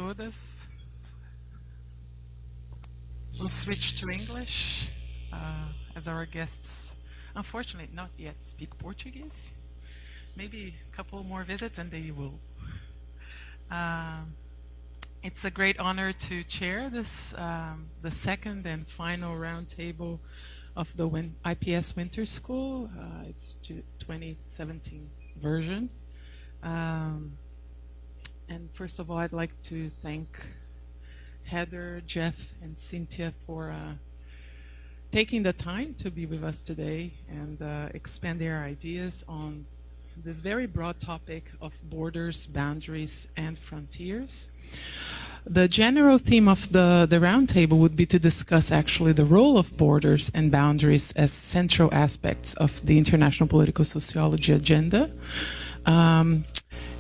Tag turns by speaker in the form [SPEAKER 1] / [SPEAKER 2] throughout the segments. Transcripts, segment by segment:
[SPEAKER 1] todas. We'll switch to English as our guests, unfortunately, not yet speak Portuguese. Maybe a couple more visits and they will. It's a great honor to chair this, the second and final roundtable of the IPS Winter School. It's 2017 version. And first of all, I'd like to thank Heather, Jeff, and Cynthia for taking the time to be with us today and expand their ideas on this very broad topic of borders, boundaries, and frontiers. The general theme of the roundtable would be to discuss actually the role of borders and boundaries as central aspects of the international political sociology agenda,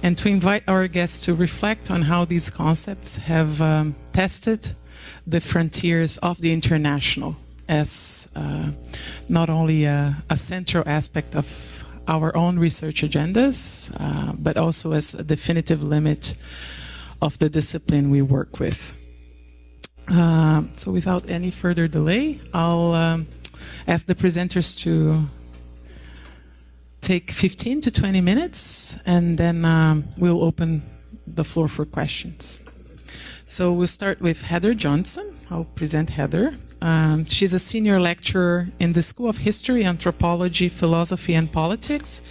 [SPEAKER 1] and to invite our guests to reflect on how these concepts have tested the frontiers of the international as not only a central aspect of our own research agendas, but also as a definitive limit of the discipline we work with. So without any further delay, I'll ask the presenters to take 15 to 20 minutes, and then we'll open the floor for questions. So we'll start with Heather Johnson. I'll present Heather. She's a senior lecturer in the School of History, Anthropology, Philosophy and Politics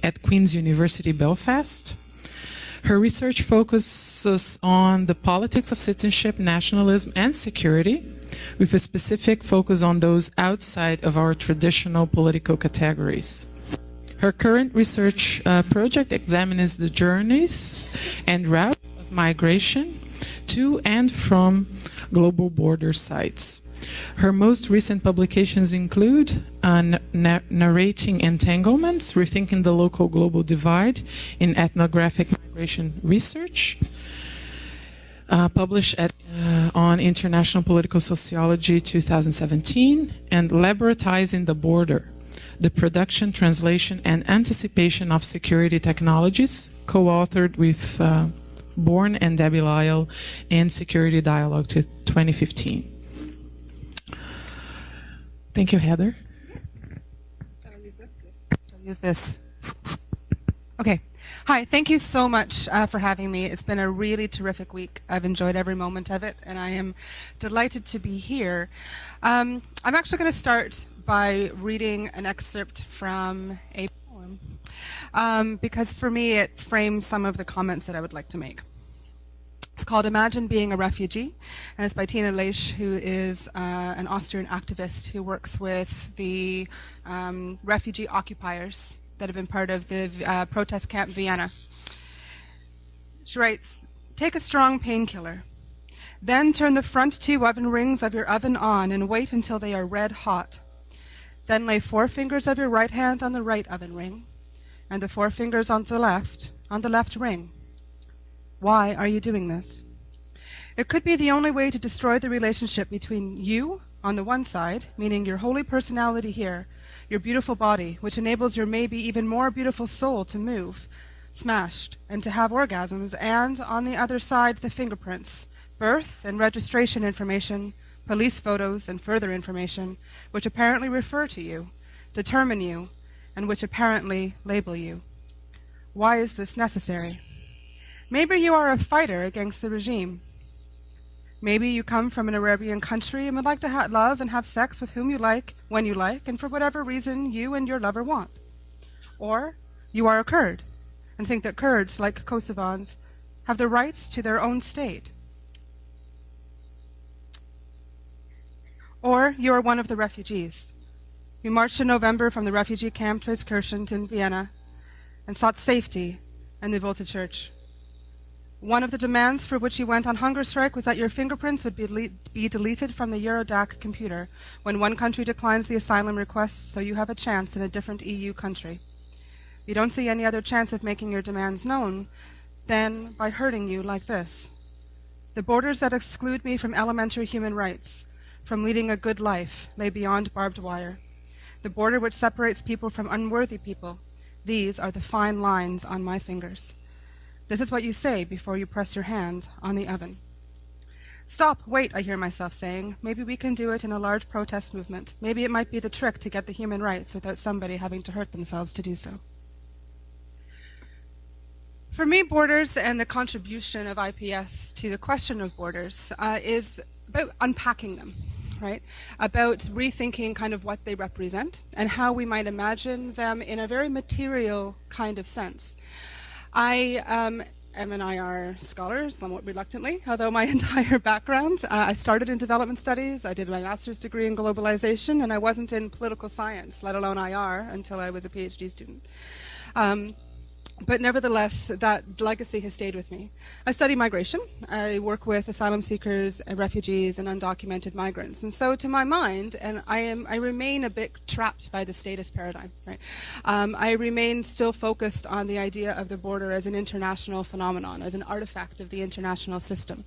[SPEAKER 1] at Queen's University, Belfast. Her research focuses on the politics of citizenship, nationalism, and security, with a specific focus on those outside of our traditional political categories. Her current research project examines the journeys and routes of migration to and from global border sites. Her most recent publications include Narrating Entanglements, Rethinking the Local Global Divide in Ethnographic Migration Research, published on International Political Sociology 2017, and Laboratorizing the Border, the Production, Translation, and Anticipation of Security Technologies, co-authored with Bourne and Debbie Lyle in Security Dialogue 2015. Thank you, Heather.
[SPEAKER 2] I'll use this. Okay. Hi, thank you so much for having me. It's been a really terrific week. I've enjoyed every moment of it, and I am delighted to be here. I'm actually going to start by reading an excerpt from a poem, because for me it frames some of the comments that I would like to make. It's called Imagine Being a Refugee, and it's by Tina Leisch, who is an Austrian activist who works with the refugee occupiers that have been part of the protest camp Vienna. She writes, "Take a strong painkiller. Then turn the front 2 oven rings of your oven on and wait until they are red hot. Then lay 4 fingers of your right hand on the right oven ring and the 4 fingers on the left ring. Why are you doing this? It could be the only way to destroy the relationship between you on the one side, meaning your holy personality here, your beautiful body, which enables your maybe even more beautiful soul to move, smashed, and to have orgasms, and on the other side, the fingerprints, birth and registration information, police photos, and further information, which apparently refer to you, determine you, and which apparently label you. Why is this necessary? Maybe you are a fighter against the regime. Maybe you come from an Arabian country and would like to love and have sex with whom you like, when you like, and for whatever reason you and your lover want. Or you are a Kurd and think that Kurds, like Kosovans, have the right to their own state. Or you are one of the refugees. You marched in November from the refugee camp to excursions in Vienna and sought safety in the Volte Church. One of the demands for which you went on hunger strike was that your fingerprints would be deleted from the Eurodac computer when one country declines the asylum request, so you have a chance in a different EU country. You don't see any other chance of making your demands known than by hurting you like this. The borders that exclude me from elementary human rights, from leading a good life, lay beyond barbed wire. The border which separates people from unworthy people, these are the fine lines on my fingers. This is what you say before you press your hand on the oven. Stop, wait, I hear myself saying. Maybe we can do it in a large protest movement. Maybe it might be the trick to get the human rights without somebody having to hurt themselves to do so. For me, borders and the contribution of IPS to the question of borders is about unpacking them, right? About rethinking kind of what they represent and how we might imagine them in a very material kind of sense. I am an IR scholar, somewhat reluctantly, although my entire background, I started in development studies, I did my master's degree in globalization, and I wasn't in political science, let alone IR, until I was a PhD student. But nevertheless, that legacy has stayed with me. I study migration. I work with asylum seekers, refugees, and undocumented migrants. And so to my mind, and I remain a bit trapped by the statist paradigm, right? I remain still focused on the idea of the border as an international phenomenon, as an artifact of the international system.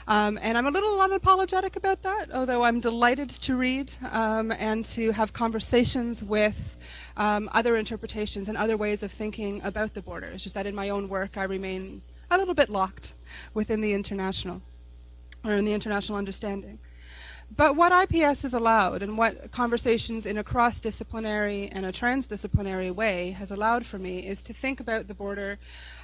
[SPEAKER 2] And I'm a little unapologetic about that, although I'm delighted to read and to have conversations with other interpretations and other ways of thinking about the border. It's just that in my own work I remain a little bit locked within the international, or in the international understanding. But what IPS has allowed, and what conversations in a cross-disciplinary and a transdisciplinary way has allowed for me, is to think about the border,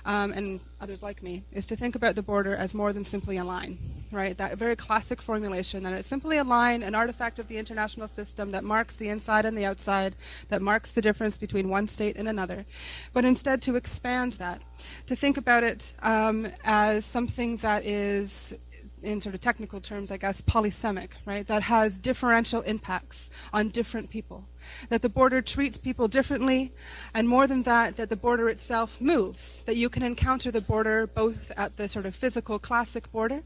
[SPEAKER 2] and others like me, is to think about the border as more than simply a line, right? That very classic formulation, that it's simply a line, an artifact of the international system that marks the inside and the outside, that marks the difference between one state and another. But instead to expand that, to think about it as something that is, in sort of technical terms, I guess, polysemic, right? That has differential impacts on different people. That the border treats people differently, and more than that, that the border itself moves. That you can encounter the border both at the sort of physical classic border,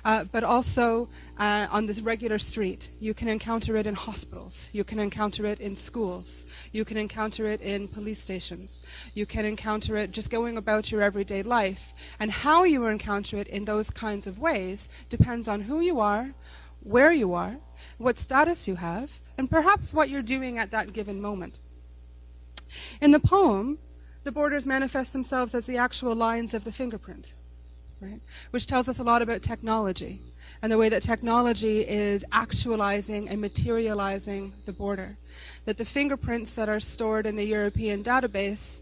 [SPEAKER 2] but also on this regular street. You can encounter it in hospitals. You can encounter it in schools. You can encounter it in police stations. You can encounter it just going about your everyday life. And how you encounter it in those kinds of ways depends on who you are, where you are, what status you have, and perhaps what you're doing at that given moment. In the poem, the borders manifest themselves as the actual lines of the fingerprint, right? Which tells us a lot about technology and the way that technology is actualizing and materializing the border. That the fingerprints that are stored in the European database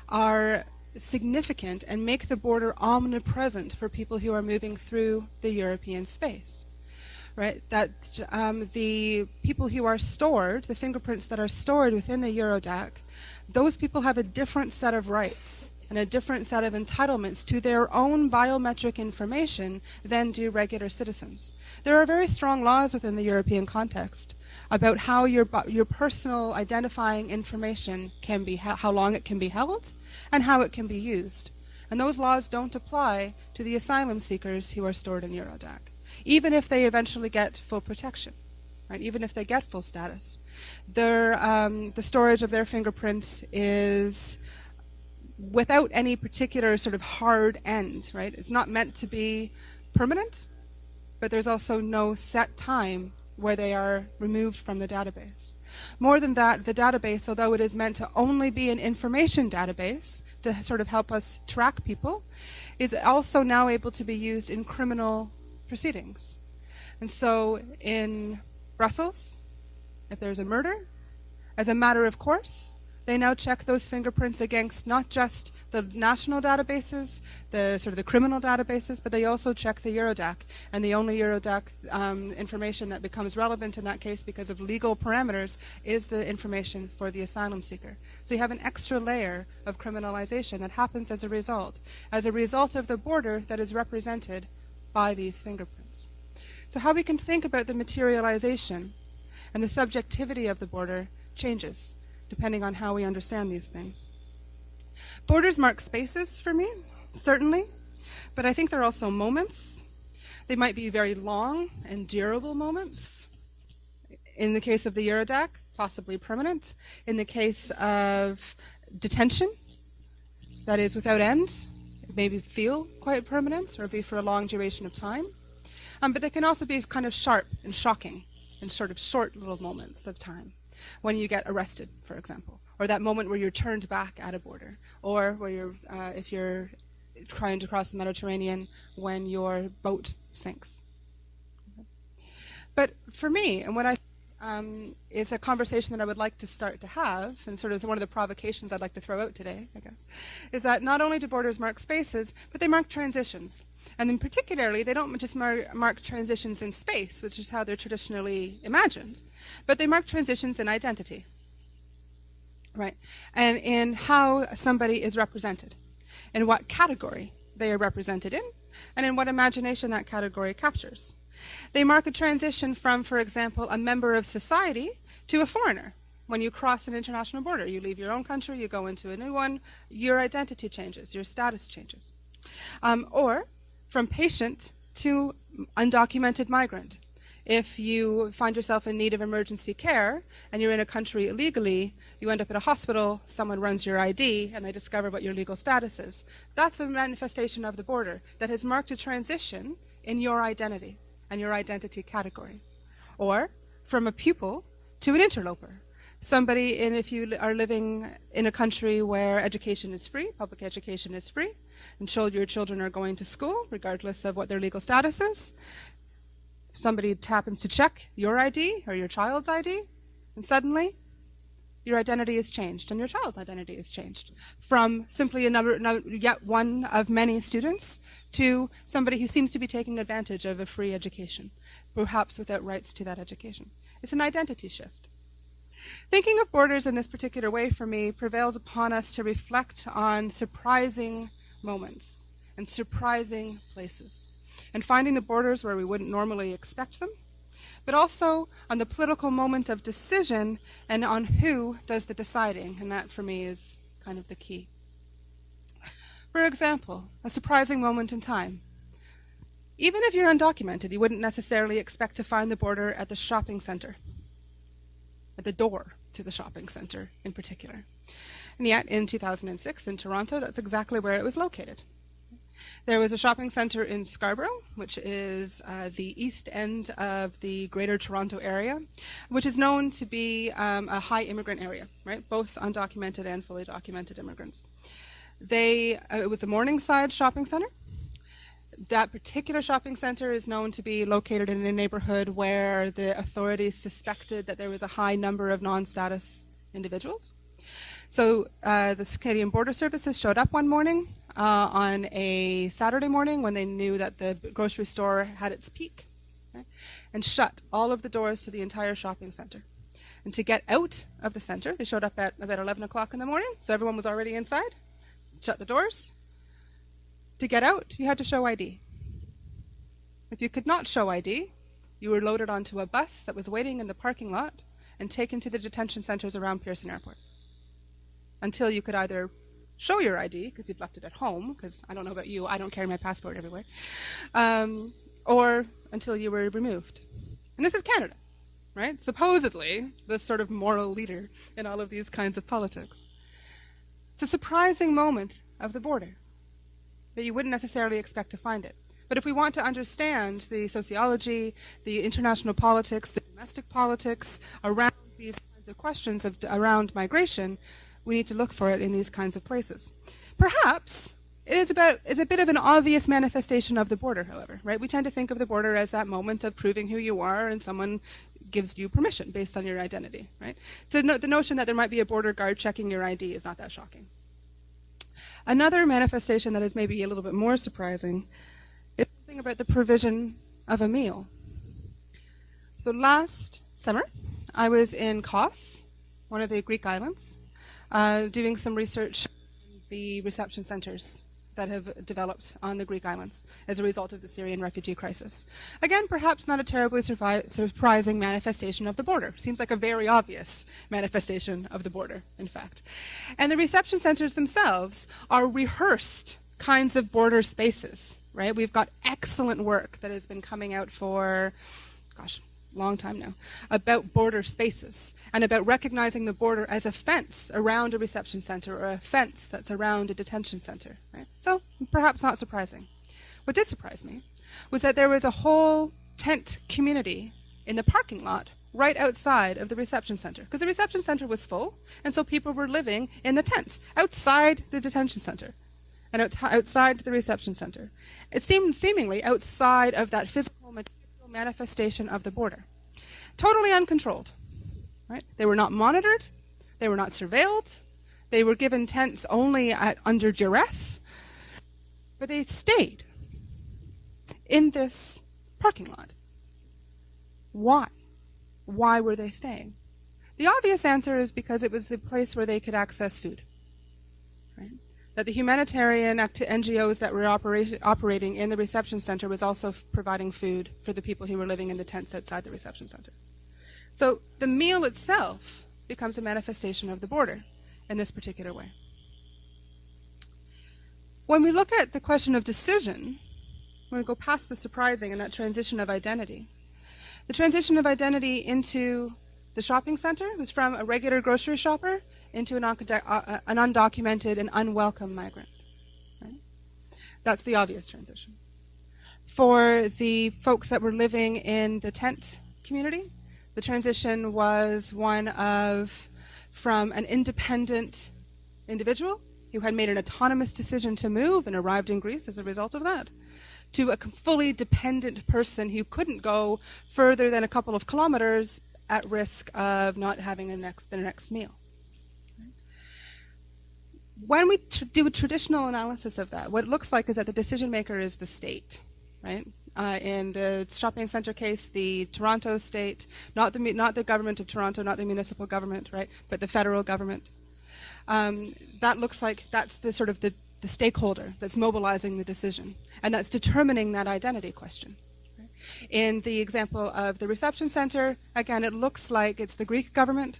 [SPEAKER 2] are significant and make the border omnipresent for people who are moving through the European space. Right, that the people who are stored, the fingerprints that are stored within the Eurodac, those people have a different set of rights and a different set of entitlements to their own biometric information than do regular citizens. There are very strong laws within the European context about how your personal identifying information can be, how long it can be held, and how it can be used. And those laws don't apply to the asylum seekers who are stored in Eurodac, even if they eventually get full protection, right? Even if they get full status. The storage of their fingerprints is without any particular sort of hard end, right? It's not meant to be permanent, but there's also no set time where they are removed from the database. More than that, the database, although it is meant to only be an information database to sort of help us track people, is also now able to be used in criminal proceedings. And so in Brussels, if there's a murder, as a matter of course, they now check those fingerprints against not just the national databases, the sort of the criminal databases, but they also check the Eurodac. And the only Eurodac information that becomes relevant in that case because of legal parameters is the information for the asylum seeker. So you have an extra layer of criminalization that happens as a result of the border that is represented by these fingerprints. So how we can think about the materialization and the subjectivity of the border changes depending on how we understand these things. Borders mark spaces for me, certainly, but I think they're also moments. They might be very long and durable moments. In the case of the Eurodac, possibly permanent. In the case of detention, that is without end, it may feel quite permanent or be for a long duration of time. But they can also be kind of sharp and shocking in sort of short little moments of time. When you get arrested, for example, or that moment where you're turned back at a border, or where you're, if you're trying to cross the Mediterranean when your boat sinks. But for me, and what I is a conversation that I would like to start to have, and sort of one of the provocations I'd like to throw out today, I guess, is that not only do borders mark spaces, but they mark transitions. And then particularly, they don't just mark transitions in space, which is how they're traditionally imagined, but they mark transitions in identity, right? And in how somebody is represented, in what category they are represented in, and in what imagination that category captures. They mark a transition from, for example, a member of society to a foreigner. When you cross an international border, you leave your own country, you go into a new one, your identity changes, your status changes. Or from patient to undocumented migrant. If you find yourself in need of emergency care and you're in a country illegally, you end up at a hospital, someone runs your ID, and they discover what your legal status is. That's the manifestation of the border that has marked a transition in your identity and your identity category. Or from a pupil to an interloper. Somebody, if you are living in a country where education is free, public education is free, and your children are going to school, regardless of what their legal status is, somebody happens to check your ID or your child's ID, and suddenly your identity is changed and your child's identity is changed from simply yet one of many students to somebody who seems to be taking advantage of a free education, perhaps without rights to that education. It's an identity shift. Thinking of borders in this particular way for me prevails upon us to reflect on surprising moments and surprising places, and finding the borders where we wouldn't normally expect them, but also on the political moment of decision and on who does the deciding, and that for me is kind of the key. For example, a surprising moment in time. Even if you're undocumented, you wouldn't necessarily expect to find the border at the shopping center, at the door to the shopping center in particular. And yet, in 2006 in Toronto, that's exactly where it was located. There was a shopping center in Scarborough, which is the east end of the Greater Toronto area, which is known to be a high immigrant area, right? Both undocumented and fully documented immigrants. It was the Morningside Shopping Center. That particular shopping center is known to be located in a neighborhood where the authorities suspected that there was a high number of non-status individuals. So the Canadian Border Services showed up one morning on a Saturday morning when they knew that the grocery store had its peak, okay, and shut all of the doors to the entire shopping center. And to get out of the center, they showed up at about 11 o'clock in the morning, so everyone was already inside, shut the doors. To get out, you had to show ID. If you could not show ID, you were loaded onto a bus that was waiting in the parking lot and taken to the detention centers around Pearson Airport until you could either show your ID, because you'd left it at home, because I don't know about you, I don't carry my passport everywhere, or until you were removed. And this is Canada, right? Supposedly, the sort of moral leader in all of these kinds of politics. It's a surprising moment of the border that you wouldn't necessarily expect to find it. But if we want to understand the sociology, the international politics, the domestic politics around these kinds of questions around migration, we need to look for it in these kinds of places. Perhaps it is a bit of an obvious manifestation of the border, however, right? We tend to think of the border as that moment of proving who you are and someone gives you permission based on your identity, right? So the notion that there might be a border guard checking your ID is not that shocking. Another manifestation that is maybe a little bit more surprising is something about the provision of a meal. So last summer, I was in Kos, one of the Greek islands, doing some research on the reception centers that have developed on the Greek islands as a result of the Syrian refugee crisis. Again, perhaps not a terribly surprising manifestation of the border. Seems like a very obvious manifestation of the border, in fact. And the reception centers themselves are rehearsed kinds of border spaces, right? We've got excellent work that has been coming out for, long time now, about border spaces and about recognizing the border as a fence around a reception center or a fence that's around a detention center, right? So perhaps not surprising. What did surprise me was that there was a whole tent community in the parking lot right outside of the reception center, because the reception center was full, and so people were living in the tents outside the detention center and outside the reception center. It seemed seemingly outside of that physical manifestation of the border. Totally uncontrolled, right? They were not monitored, they were not surveilled, they were given tents only under duress, but they stayed in this parking lot. Why? Why were they staying? The obvious answer is because it was the place where they could access food. Right? That the humanitarian NGOs that were operating in the reception center was also providing food for the people who were living in the tents outside the reception center. So the meal itself becomes a manifestation of the border in this particular way. When we look at the question of decision, when we go past the surprising and that transition of identity, the transition of identity into the shopping center was from a regular grocery shopper into an undocumented and unwelcome migrant. Right? That's the obvious transition. For the folks that were living in the tent community, the transition was one of from an independent individual who had made an autonomous decision to move and arrived in Greece as a result of that, to a fully dependent person who couldn't go further than a couple of kilometers at risk of not having the next meal. When we do a traditional analysis of that, what it looks like is that the decision maker is the state, right? In the shopping center case, the Toronto state, not the government of Toronto, not the municipal government, right, but the federal government. That looks like that's the sort of the stakeholder that's mobilizing the decision, and that's determining that identity question. Right? In the example of the reception center, again, it looks like it's the Greek government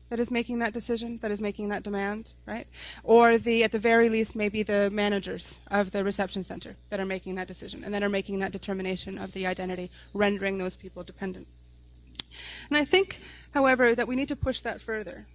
[SPEAKER 2] that is making that decision, that is making that demand, right? Or at the very least, maybe the managers of the reception center that are making that decision and that are making that determination of the identity, rendering those people dependent. And I think, however, that we need to push that further.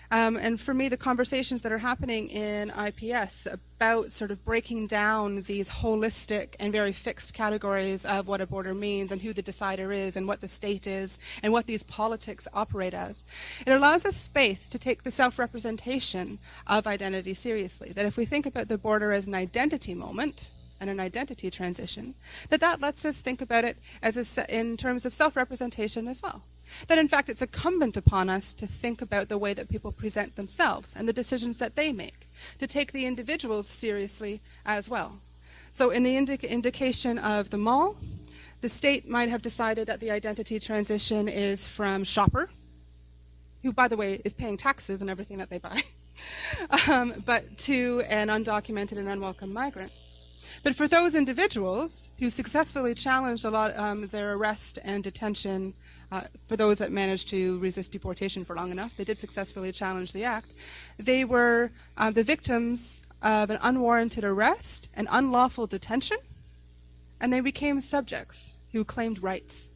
[SPEAKER 2] And for me, the conversations that are happening in IPS about sort of breaking down these holistic and very fixed categories of what a border means and who the decider is and what the state is and what these politics operate as, it allows us space to take the self-representation of identity seriously. That if we think about the border as an identity moment and an identity transition, that lets us think about it as in terms of self-representation as well. That in fact it's incumbent upon us to think about the way that people present themselves and the decisions that they make, to take the individuals seriously as well. So in the indication of the mall, the state might have decided that the identity transition is from shopper, who by the way is paying taxes on everything that they buy, but to an undocumented and unwelcome migrant. But for those individuals who successfully challenged a lot their arrest and detention, for those that managed to resist deportation for long enough, they did successfully challenge the act. They were the victims of an unwarranted arrest and unlawful detention, and they became subjects who claimed rights.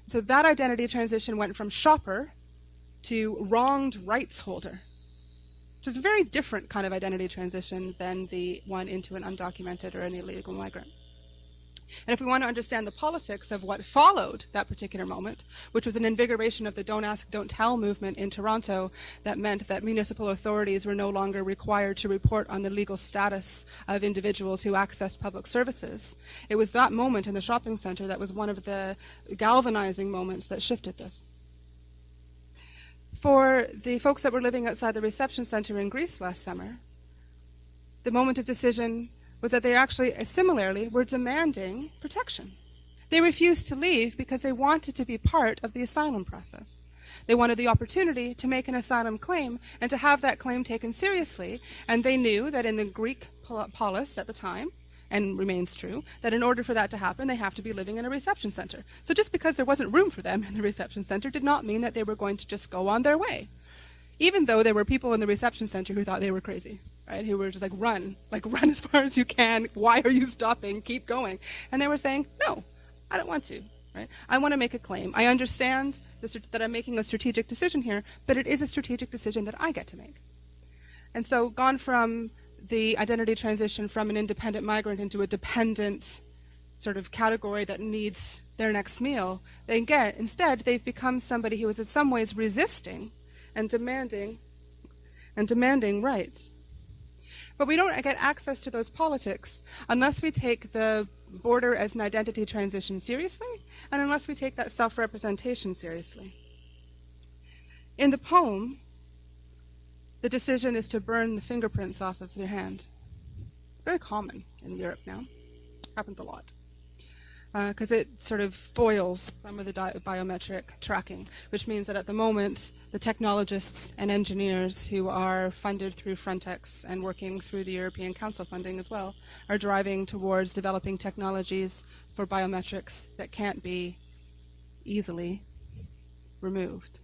[SPEAKER 2] So that identity transition went from shopper to wronged rights holder, which is a very different kind of identity transition than the one into an undocumented or an illegal migrant. And if we want to understand the politics of what followed that particular moment, which was an invigoration of the Don't Ask, Don't Tell movement in Toronto, that meant that municipal authorities were no longer required to report on the legal status of individuals who accessed public services. It was that moment in the shopping center that was one of the galvanizing moments that shifted this. For the folks that were living outside the reception center in Greece last summer, the moment of decision was that they actually, similarly, were demanding protection. They refused to leave because they wanted to be part of the asylum process. They wanted the opportunity to make an asylum claim and to have that claim taken seriously, and they knew that in the Greek polis at the time, and remains true, that in order for that to happen, they have to be living in a reception center. So just because there wasn't room for them in the reception center did not mean that they were going to just go on their way, even though there were people in the reception center who thought they were crazy. Right, who were just like run as far as you can. Why are you stopping? Keep going. And they were saying, no, I don't want to. Right? I want to make a claim. I understand that I'm making a strategic decision here, but it is a strategic decision that I get to make. And so gone from the identity transition from an independent migrant into a dependent sort of category that needs their next meal, instead they've become somebody who is in some ways resisting and demanding rights. But we don't get access to those politics unless we take the border as an identity transition seriously, and unless we take that self-representation seriously. In the poem, the decision is to burn the fingerprints off of their hand. It's very common in Europe now. Happens a lot. Because it sort of foils some of the biometric tracking, which means that at the moment, the technologists and engineers who are funded through Frontex and working through the European Council funding as well are driving towards developing technologies for biometrics that can't be easily removed.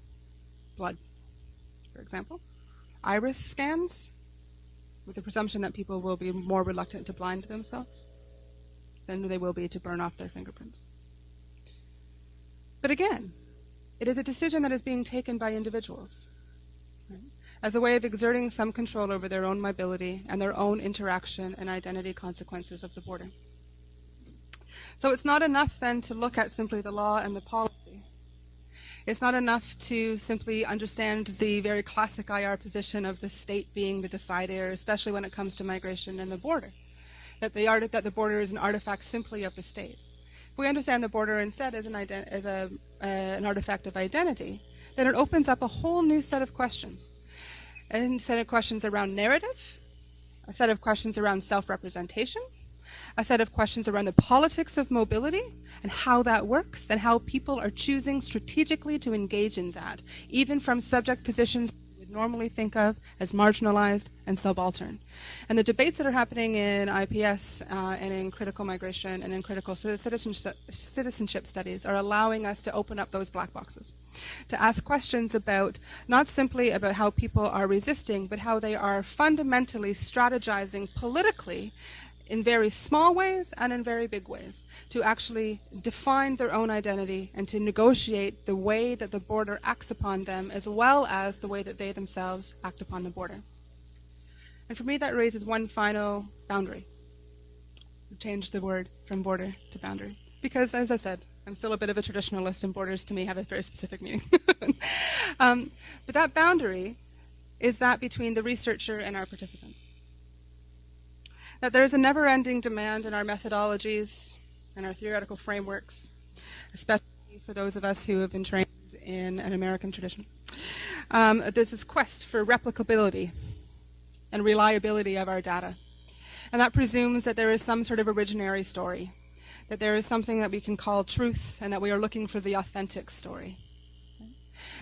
[SPEAKER 2] Blood, for example. Iris scans, with the presumption that people will be more reluctant to blind themselves than they will be to burn off their fingerprints. But again, it is a decision that is being taken by individuals, right, as a way of exerting some control over their own mobility and their own interaction and identity consequences of the border. So it's not enough then to look at simply the law and the policy. It's not enough to simply understand the very classic IR position of the state being the decider, especially when it comes to migration and the border. That the border is an artifact simply of the state. If we understand the border instead as an artifact of identity, then it opens up a whole new set of questions. A set of questions around narrative, a set of questions around self-representation, a set of questions around the politics of mobility and how that works and how people are choosing strategically to engage in that, even from subject positions normally think of as marginalized and subaltern. And the debates that are happening in IPS and in critical migration and in critical citizenship studies are allowing us to open up those black boxes, to ask questions about not simply about how people are resisting, but how they are fundamentally strategizing politically in very small ways and in very big ways, to actually define their own identity and to negotiate the way that the border acts upon them as well as the way that they themselves act upon the border. And for me, that raises one final boundary. We've changed the word from border to boundary. Because, as I said, I'm still a bit of a traditionalist, and borders to me have a very specific meaning. But that boundary is that between the researcher and our participants. That there is a never-ending demand in our methodologies and our theoretical frameworks, especially for those of us who have been trained in an American tradition. There's this quest for replicability and reliability of our data. And that presumes that there is some sort of originary story, that there is something that we can call truth, and that we are looking for the authentic story.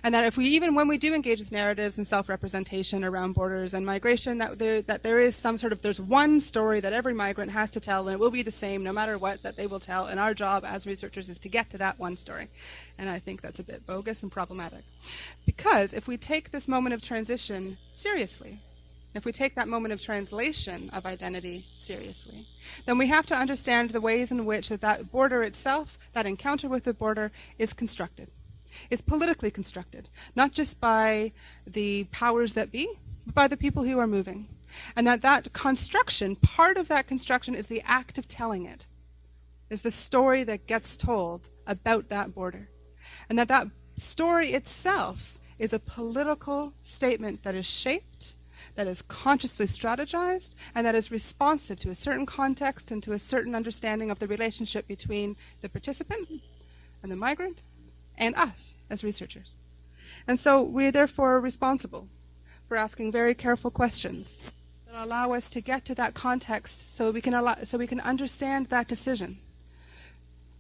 [SPEAKER 2] And that even when we do engage with narratives and self-representation around borders and migration, that there is there's one story that every migrant has to tell, and it will be the same no matter what that they will tell, and our job as researchers is to get to that one story. And I think that's a bit bogus and problematic. Because if we take this moment of transition seriously, if we take that moment of translation of identity seriously, then we have to understand the ways in which that border itself, that encounter with the border, is constructed. Is politically constructed, not just by the powers that be, but by the people who are moving. And that construction, part of that construction is the act of telling it, is the story that gets told about that border. And that story itself is a political statement that is shaped, that is consciously strategized, and that is responsive to a certain context and to a certain understanding of the relationship between the participant and the migrant and us as researchers. And so we're therefore responsible for asking very careful questions that allow us to get to that context so we can understand that decision,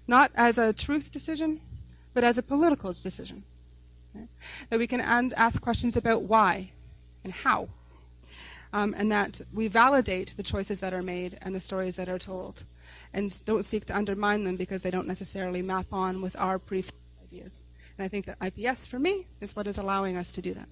[SPEAKER 2] not as a truth decision, but as a political decision. Right? That we can ask questions about why and how, and that we validate the choices that are made and the stories that are told, and don't seek to undermine them because they don't necessarily map on with our ideas. And I think that IPS, for me, is what is allowing us to do that.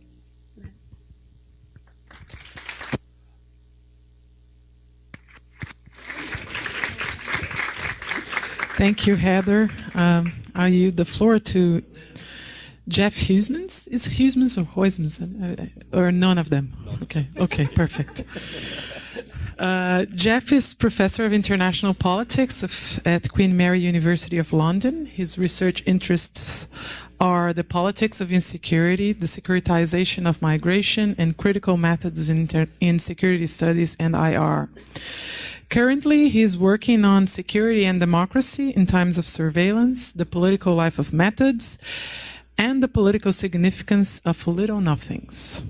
[SPEAKER 1] Thank you, Heather. I yield the floor to Jeff Huysmans. Is Huysmans or Huysmans? Or none of them? Okay, perfect. Jeff is Professor of International Politics at Queen Mary University of London. His research interests are the politics of insecurity, the securitization of migration, and critical methods in security studies and IR. Currently, he is working on security and democracy in times of surveillance, the political life of methods, and the political significance of little nothings.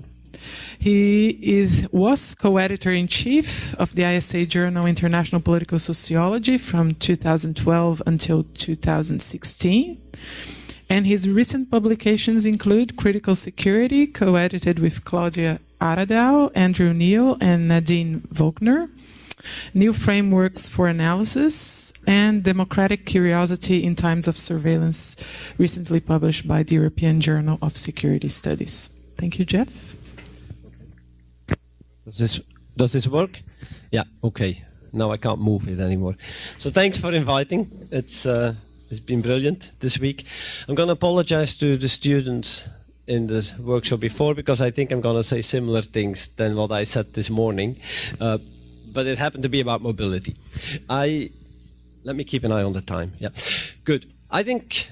[SPEAKER 1] He was co-editor-in-chief of the ISA journal International Political Sociology from 2012 until 2016. And his recent publications include Critical Security, co-edited with Claudia Aradau, Andrew Neil, and Nadine Volkner, New Frameworks for Analysis, and Democratic Curiosity in Times of Surveillance, recently published by the European Journal of Security Studies. Thank you, Jeff.
[SPEAKER 3] Does this work? Yeah, okay. Now I can't move it anymore. So thanks for inviting. It's been brilliant this week. I'm going to apologize to the students in the workshop before, because I think I'm going to say similar things than what I said this morning. But it happened to be about mobility. Let me keep an eye on the time. Yeah, good. I think,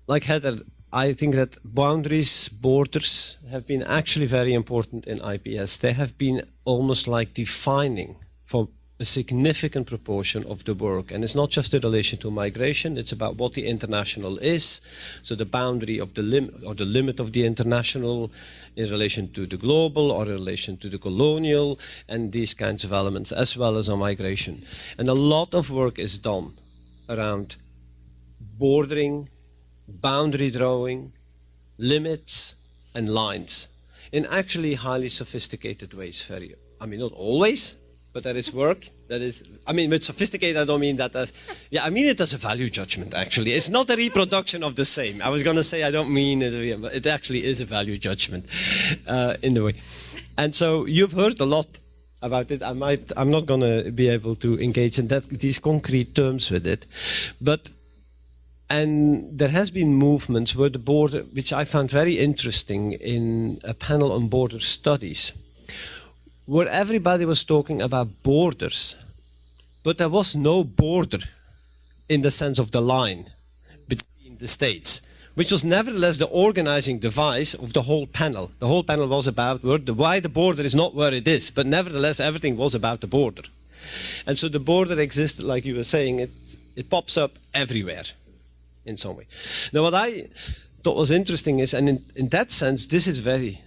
[SPEAKER 3] like Heather, I think that boundaries, borders, have been actually very important in IPS. They have been almost like defining for a significant proportion of the work. And it's not just in relation to migration, it's about what the international is, so the boundary of the limit, or the limit of the international in relation to the global or in relation to the colonial, and these kinds of elements, as well as on migration. And a lot of work is done around bordering, boundary drawing, limits, and lines, in actually highly sophisticated ways. Not always, but there is work that is, with sophisticated I don't mean that as, I mean it as a value judgment actually. It's not a reproduction of the same. I was going to say I don't mean it, but it actually is a value judgment in the way. And so you've heard a lot about it. I'm not going to be able to engage in these concrete terms with it. And there has been movements where the border, which I found very interesting in a panel on border studies, where everybody was talking about borders, but there was no border in the sense of the line between the states, which was nevertheless the organizing device of the whole panel. The whole panel was about why the border is not where it is, but nevertheless everything was about the border. And so the border existed, like you were saying, it pops up everywhere in some way. Now what I thought was interesting is, and in that sense, this is very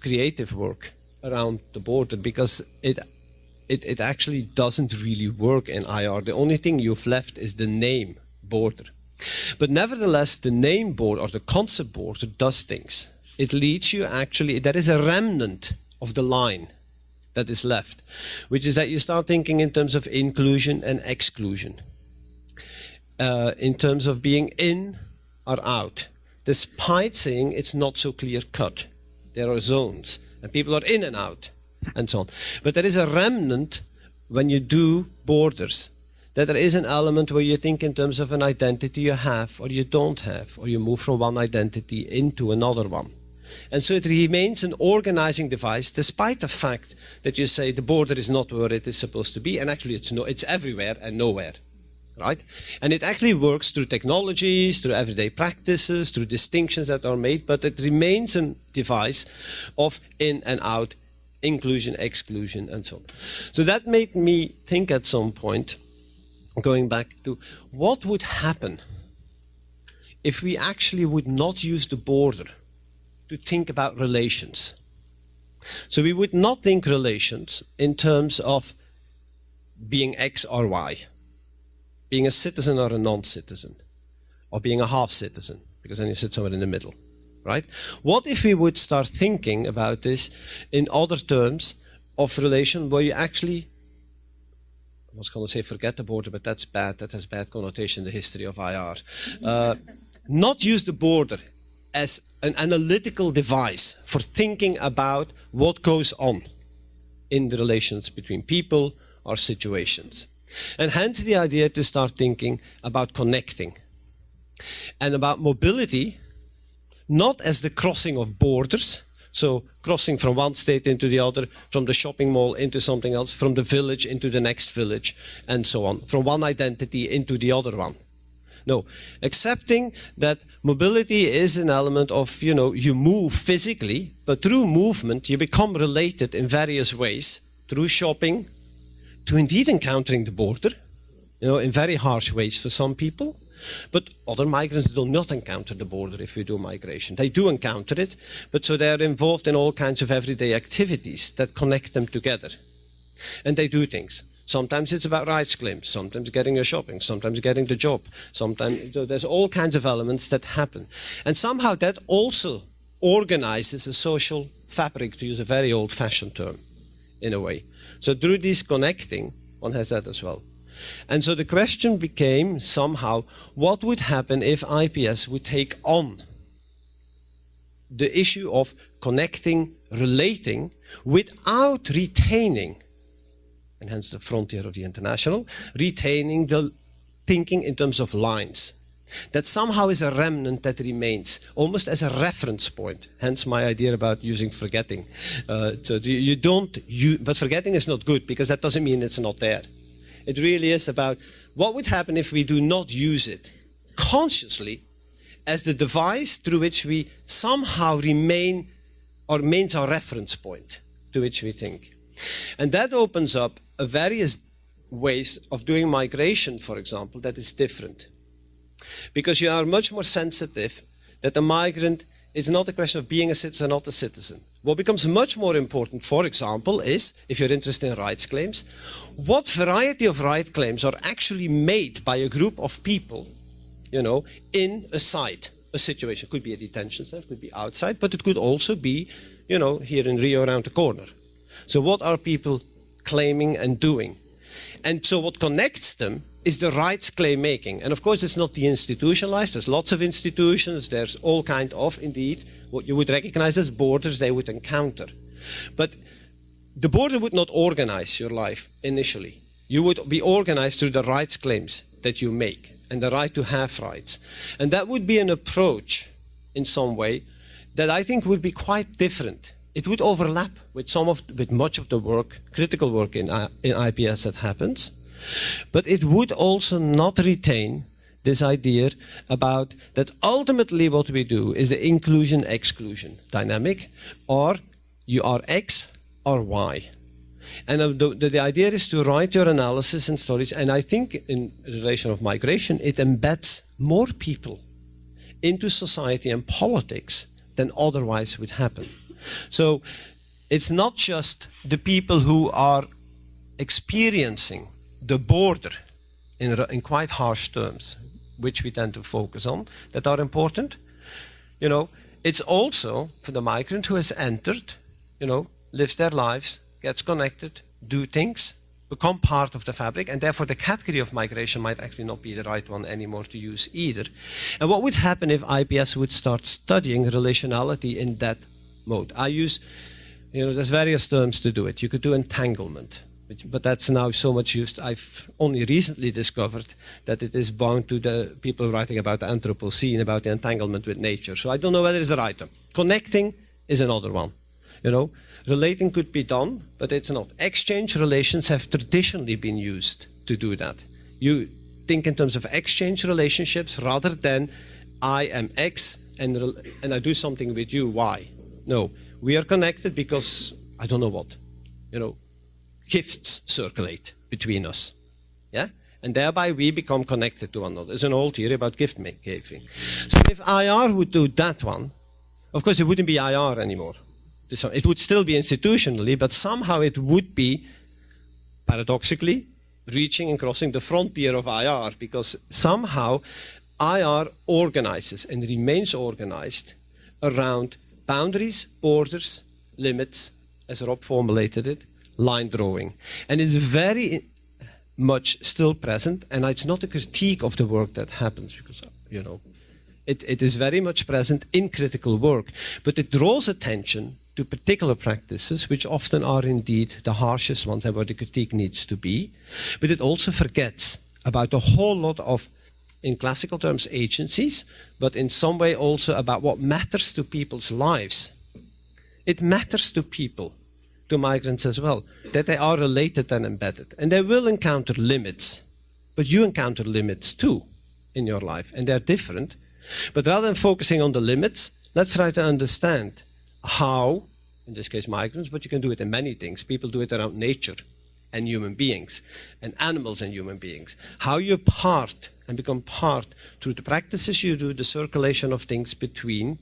[SPEAKER 3] creative work around the border, because it actually doesn't really work in IR. The only thing you've left is the name border. But nevertheless, the name border, or the concept border, does things. It leads you actually, there is a remnant of the line that is left, which is that you start thinking in terms of inclusion and exclusion, in terms of being in or out, despite saying it's not so clear-cut. There are zones, and people are in and out, and so on. But there is a remnant when you do borders, that there is an element where you think in terms of an identity you have or you don't have, or you move from one identity into another one. And so it remains an organizing device, despite the fact that you say the border is not where it is supposed to be, and actually it's everywhere and nowhere. Right? And it actually works through technologies, through everyday practices, through distinctions that are made, but it remains a device of in and out, inclusion, exclusion, and so on. So that made me think at some point, going back to what would happen if we actually would not use the border to think about relations. So we would not think relations in terms of being X or Y, being a citizen or a non-citizen, or being a half-citizen, because then you sit somewhere in the middle, right? What if we would start thinking about this in other terms of relation, where you actually, I was going to say forget the border, but that's bad, that has bad connotation in the history of IR. Not use the border as an analytical device for thinking about what goes on in the relations between people or situations. And hence the idea to start thinking about connecting and about mobility, not as the crossing of borders, so crossing from one state into the other, from the shopping mall into something else, from the village into the next village, and so on, from one identity into the other one. No, accepting that mobility is an element of, you move physically, but through movement you become related in various ways, through shopping, to indeed encountering the border, in very harsh ways for some people. But other migrants do not encounter the border if we do migration. They do encounter it, but so they're involved in all kinds of everyday activities that connect them together. And they do things. Sometimes it's about rights claims, sometimes getting your shopping, sometimes getting the job. Sometimes so there's all kinds of elements that happen. And somehow that also organizes a social fabric, to use a very old-fashioned term, in a way. So through this connecting, one has that as well. And so the question became somehow, what would happen if IPS would take on the issue of connecting, relating, without retaining, and hence the frontier of the international, retaining the thinking in terms of lines. That somehow is a remnant that remains, almost as a reference point. Hence my idea about using forgetting. But forgetting is not good, because that doesn't mean it's not there. It really is about what would happen if we do not use it consciously as the device through which we somehow remains our reference point to which we think. And that opens up various ways of doing migration, for example, that is different. Because you are much more sensitive that a migrant is not a question of being a citizen or not a citizen. What becomes much more important, for example, is, if you're interested in rights claims, what variety of right claims are actually made by a group of people, in a situation. It could be a detention center, it could be outside, but it could also be, here in Rio around the corner. So what are people claiming and doing? And so what connects them is the rights claim making. And of course, it's not institutionalized. There's lots of institutions. There's all kind of, indeed, what you would recognize as borders they would encounter. But the border would not organize your life initially. You would be organized through the rights claims that you make and the right to have rights. And that would be an approach in some way that I think would be quite different. It would overlap with much of the work, critical work in IPS that happens. But it would also not retain this idea about that ultimately what we do is the inclusion-exclusion dynamic, or you are X or Y. And the idea is to write your analysis and stories, and I think in relation of migration, it embeds more people into society and politics than otherwise would happen. So it's not just the people who are experiencing the border in quite harsh terms, which we tend to focus on, that are important. It's also for the migrant who has entered, lives their lives, gets connected, do things, become part of the fabric, and therefore the category of migration might actually not be the right one anymore to use either. And what would happen if IPS would start studying relationality in that mode? I use, there's various terms to do it. You could do entanglement, but that's now so much used. I've only recently discovered that it is bound to the people writing about the Anthropocene, about the entanglement with nature. So I don't know whether it's the right term. Connecting is another one. Relating could be done, but it's not. Exchange relations have traditionally been used to do that. You think in terms of exchange relationships rather than I am X and I do something with you, Y. No, we are connected because I don't know what. Gifts circulate between us. Yeah? And thereby we become connected to one another. There's an old theory about gift giving. So if IR would do that one, of course it wouldn't be IR anymore. It would still be institutionally, but somehow it would be, paradoxically, reaching and crossing the frontier of IR, because somehow IR organizes and remains organized around boundaries, borders, limits, as Rob formulated it, line drawing. And it's very much still present, and it's not a critique of the work that happens, because, it is very much present in critical work, but it draws attention to particular practices, which often are indeed the harshest ones and where the critique needs to be. But it also forgets about a whole lot of, in classical terms, agencies, but in some way also about what matters to people's lives. It matters to people, to migrants as well, that they are related and embedded. And they will encounter limits, but you encounter limits too in your life, and they're different. But rather than focusing on the limits, let's try to understand how, in this case migrants, but you can do it in many things. People do it around nature. and human beings, and animals and human beings. How you part and become part through the practices you do, the circulation of things between,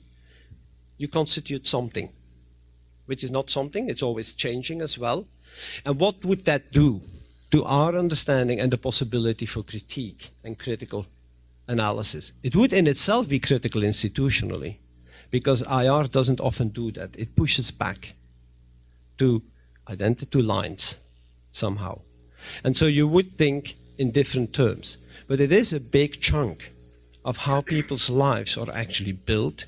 [SPEAKER 3] you constitute something, which is not something, it's always changing as well. And what would that do to our understanding and the possibility for critique and critical analysis? It would in itself be critical institutionally, because IR doesn't often do that. It pushes back to identity lines somehow. And so you would think in different terms. But it is a big chunk of how people's lives are actually built,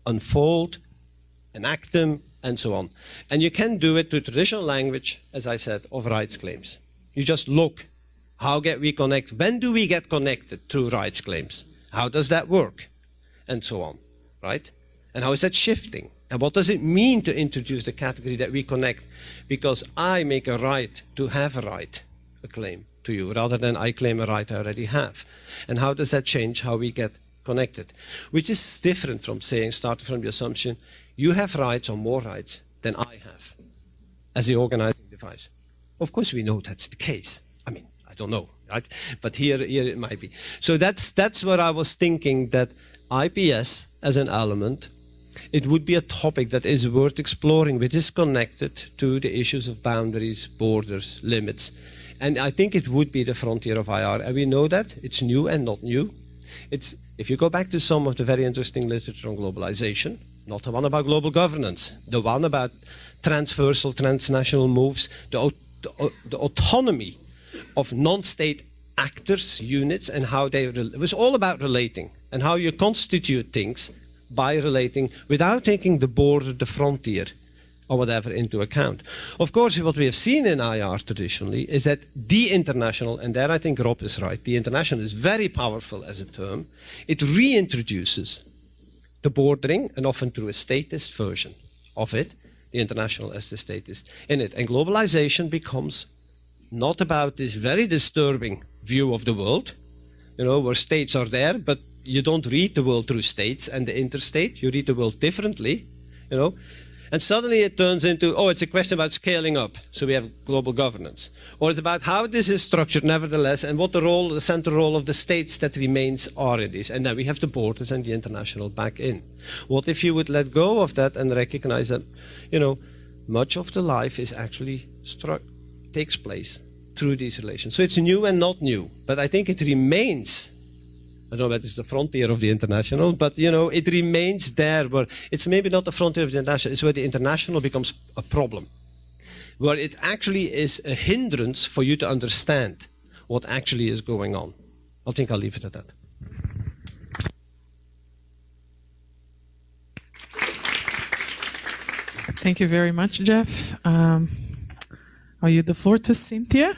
[SPEAKER 3] unfold, enact them, and so on. And you can do it through traditional language, as I said, of rights claims. You just look, how get we connected? When do we get connected through rights claims? How does that work? And so on, right? And how is that shifting? And what does it mean to introduce the category that we connect? Because I make a right to have a right, a claim to you, rather than I claim a right I already have. And how does that change how we get connected? Which is different from saying, starting from the assumption, you have rights or more rights than I have as the organizing device. Of course we know that's the case. I mean, I don't know, right? But here it might be. So that's what I was thinking, that IPS as an element, it would be a topic that is worth exploring, which is connected to the issues of boundaries, borders, limits. And I think it would be the frontier of IR. And we know that. It's new and not new. If you go back to some of the very interesting literature on globalization, not the one about global governance, the one about transversal, transnational moves, the autonomy of non-state actors, units, and how it was all about relating, and how you constitute things by relating without taking the border, the frontier, or whatever into account. Of course, what we have seen in IR traditionally is that the international, and there I think Rob is right, the international is very powerful as a term. It reintroduces the bordering, and often through a statist version of it, the international as the statist in it. And globalization becomes not about this very disturbing view of the world, where states are there, but you don't read the world through states and the interstate. You read the world differently, And suddenly it turns into, it's a question about scaling up. So we have global governance. Or it's about how this is structured nevertheless, and what the central role of the states that remains are in this. And then we have the borders and the international back in. What if you would let go of that and recognize that, much of the life is actually takes place through these relations. So it's new and not new. But I think it remains, I don't know if it's the frontier of the international, but it remains there where it's maybe not the frontier of the international, it's where the international becomes a problem. Where it actually is a hindrance for you to understand what actually is going on. I think I'll leave it at that.
[SPEAKER 1] Thank you very much, Jeff. I'll yield the floor to Cynthia.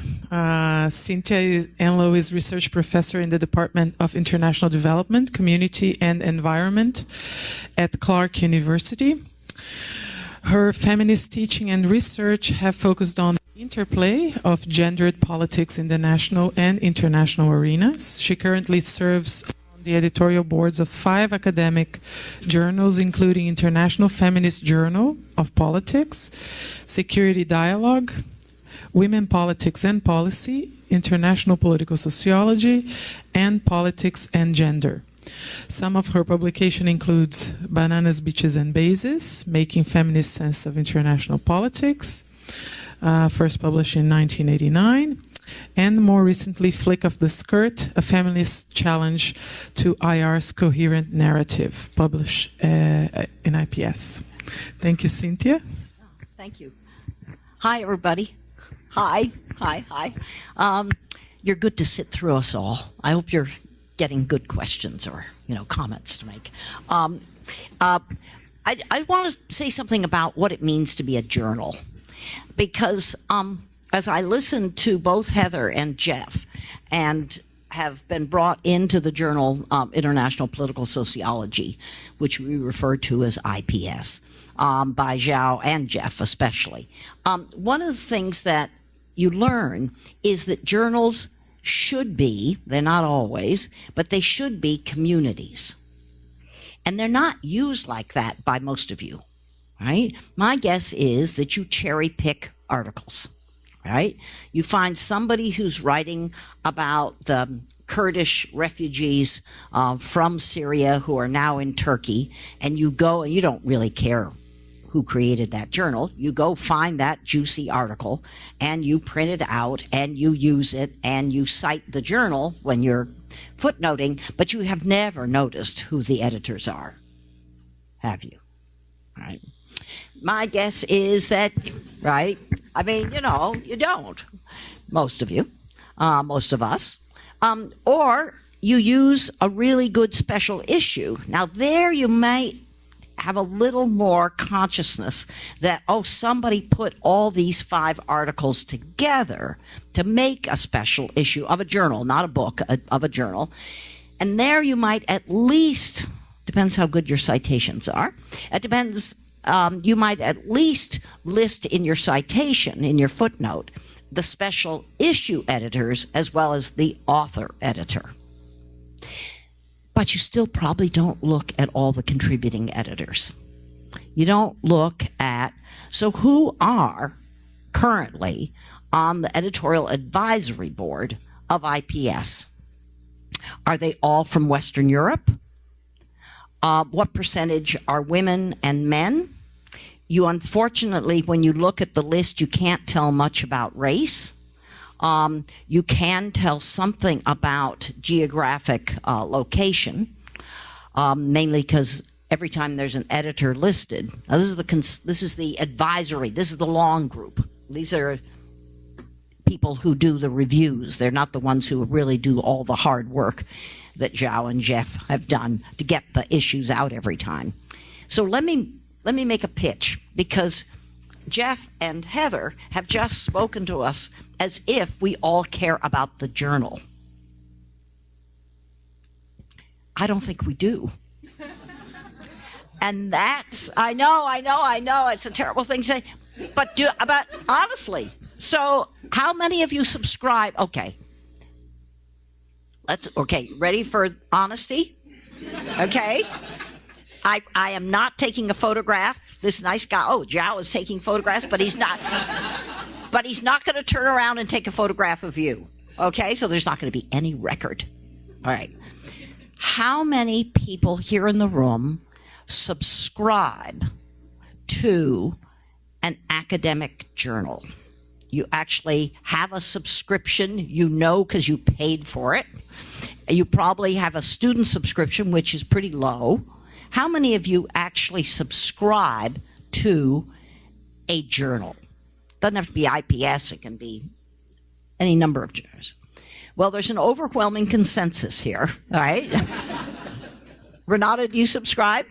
[SPEAKER 1] Cynthia Enloe is research professor in the Department of International Development, Community and Environment at Clark University. Her feminist teaching and research have focused on the interplay of gendered politics in the national and international arenas. She currently serves on the editorial boards of 5 academic journals, including International Feminist Journal of Politics, Security Dialogue, Women, Politics and Policy, International Political Sociology, and Politics and Gender. Some of her publication includes Bananas, Beaches and Bases, Making Feminist Sense of International Politics, first published in 1989, and more recently, Flick of the Skirt, A Feminist Challenge to IR's Coherent Narrative, published in IPS. Thank you, Cynthia.
[SPEAKER 4] Thank you. Hi, everybody. Hi. You're good to sit through us all. I hope you're getting good questions or, comments to make. I want to say something about what it means to be a journal. Because as I listened to both Heather and Jeff and have been brought into the journal International Political Sociology, which we refer to as IPS, by Zhao and Jeff especially. One of the things that you learn is that journals should be, they're not always, but they should be communities. And they're not used like that by most of you, right? My guess is that you cherry pick articles, right? You find somebody who's writing about the Kurdish refugees from Syria who are now in Turkey, and you go and you don't really care who created that journal. You go find that juicy article and you print it out and you use it and you cite the journal when you're footnoting, but you have never noticed who the editors are, have you? Right? My guess is that, right? I mean, you know, you don't. Most of you, most of us. Or you use a really good special issue. Now there you might have a little more consciousness that, oh, somebody put all these 5 articles together to make a special issue of a journal, not a book, of a journal. And there you might at least, depends how good your citations are, it depends, you might at least list in your citation, in your footnote, the special issue editors as well as the author editor. But you still probably don't look at all the contributing editors. You don't look at, so who are currently on the editorial advisory board of IPS? Are they all from Western Europe? What percentage are women and men? You unfortunately, when you look at the list, you can't tell much about race. You can tell something about geographic location, mainly because every time there's an editor listed, now this is the advisory, this is the long group. These are people who do the reviews. They're not the ones who really do all the hard work that Zhao and Jeff have done to get the issues out every time. So let me make a pitch, because Jeff and Heather have just spoken to us as if we all care about the journal. I don't think we do. And that's, I know, it's a terrible thing to say, but honestly, so how many of you subscribe? Okay, ready for honesty? Okay. I am not taking a photograph. This nice guy, Zhao is taking photographs, but he's not. But he's not going to turn around and take a photograph of you. Okay, so there's not going to be any record. All right. How many people here in the room subscribe to an academic journal? You actually have a subscription, you know, because you paid for it. You probably have a student subscription, which is pretty low. How many of you actually subscribe to a journal? Doesn't have to be IPS, it can be any number of journals. Well, there's an overwhelming consensus here, all right? Renate, do you subscribe?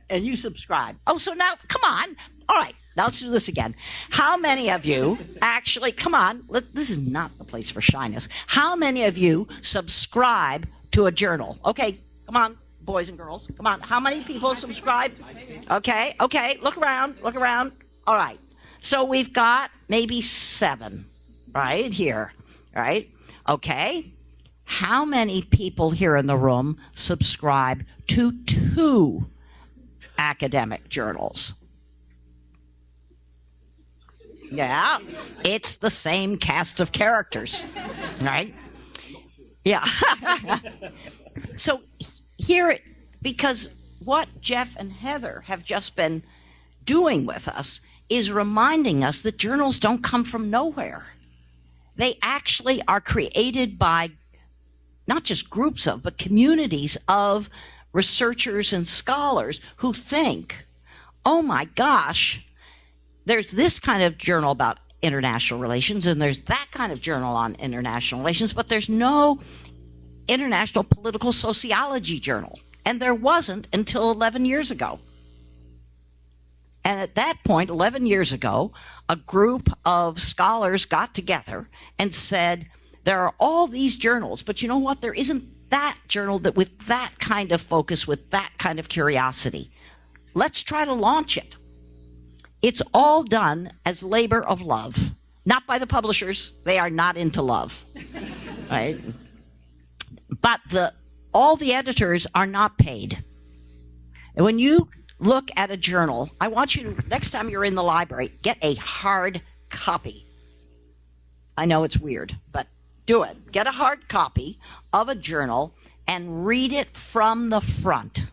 [SPEAKER 4] And you subscribe. Oh, so now, come on. All right, now let's do this again. How many of you actually, come on, this is not the place for shyness. How many of you subscribe to a journal? Okay, come on. Boys and girls, come on. How many people subscribe? Okay, look around. All right. So we've got maybe 7 right here, right? Okay. How many people here in the room subscribe to 2 academic journals? Yeah, it's the same cast of characters, right? Yeah. So here, because what Jeff and Heather have just been doing with us is reminding us that journals don't come from nowhere. They actually are created by not just groups of, but communities of researchers and scholars who think, oh my gosh, there's this kind of journal about international relations and there's that kind of journal on international relations, but there's no international political sociology journal. And there wasn't until 11 years ago. And at that point, 11 years ago, a group of scholars got together and said, there are all these journals, but you know what? There isn't that journal that with that kind of focus, with that kind of curiosity. Let's try to launch it. It's all done as labor of love, not by the publishers. They are not into love, right? But all the editors are not paid. And when you look at a journal, I want you to, next time you're in the library, get a hard copy I know it's weird, but do it. Get a hard copy of a journal and read it from the front.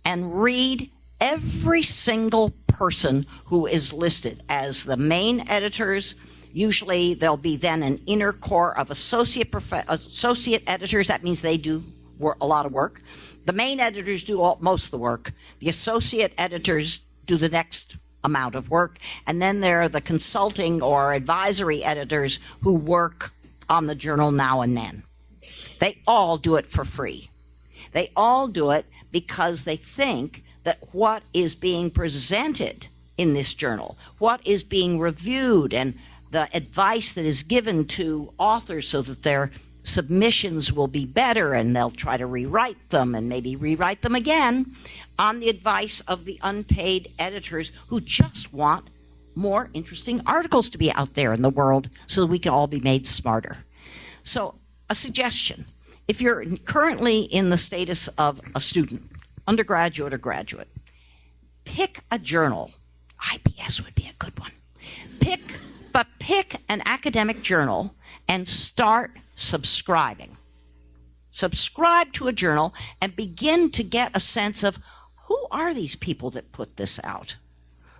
[SPEAKER 4] And read every single person who is listed as the main editors. Usually there'll be then an inner core of associate editors. That means they do a lot of work. The main editors do most of the work. The associate editors do the next amount of work. And then there are the consulting or advisory editors who work on the journal now and then. They all do it for free. They all do it because they think that what is being presented in this journal, what is being reviewed, and the advice that is given to authors so that their submissions will be better, and they'll try to rewrite them and maybe rewrite them again on the advice of the unpaid editors who just want more interesting articles to be out there in the world so that we can all be made smarter. So a suggestion, if you're currently in the status of a student, undergraduate or graduate, pick a journal. IPS would be a good one. Pick an academic journal and start subscribing. Subscribe to a journal and begin to get a sense of who are these people that put this out?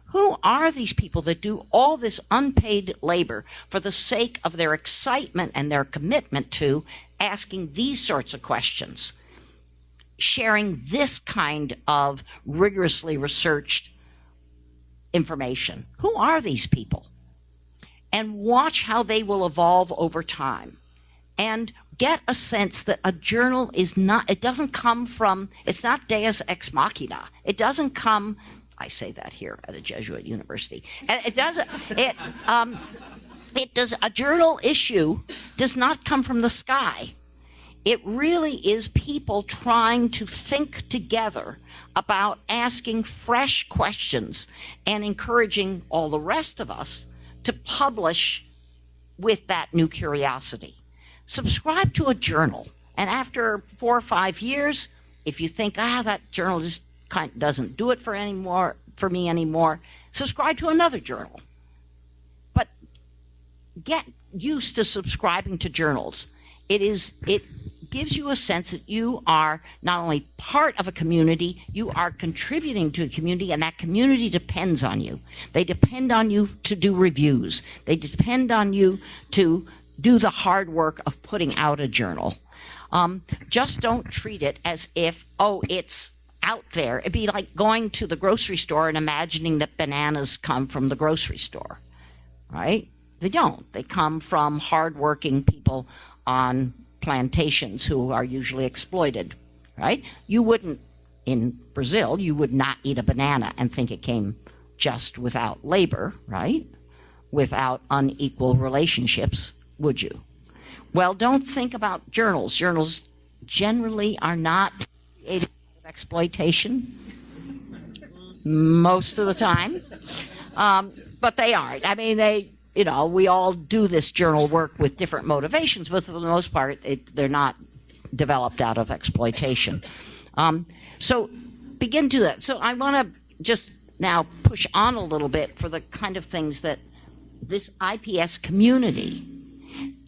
[SPEAKER 4] Who are these people that do all this unpaid labor for the sake of their excitement and their commitment to asking these sorts of questions, sharing this kind of rigorously researched information? Who are these people? And watch how they will evolve over time. And get a sense that a journal is not, it doesn't come from, it's not deus ex machina. It doesn't come, I say that here at a Jesuit university. And it doesn't, a journal issue does not come from the sky. It really is people trying to think together about asking fresh questions and encouraging all the rest of us to publish with that new curiosity. Subscribe to a journal, and after 4 or 5 years, if you think, that journal just doesn't do it for me anymore, subscribe to another journal. But get used to subscribing to journals. It gives you a sense that you are not only part of a community, you are contributing to a community, and that community depends on you. They depend on you to do reviews. They depend on you to do the hard work of putting out a journal. Just don't treat it as if, it's out there. It'd be like going to the grocery store and imagining that bananas come from the grocery store, right? They don't. They come from hardworking people on plantations who are usually exploited, right? You wouldn't, in Brazil, you would not eat a banana and think it came just without labor, right? Without unequal relationships, would you? Well, don't think about journals. Journals generally are not created with exploitation most of the time, but they aren't. I mean, we all do this journal work with different motivations, but for the most part, they're not developed out of exploitation. So begin to do that. So I want to just now push on a little bit for the kind of things that this IPS community,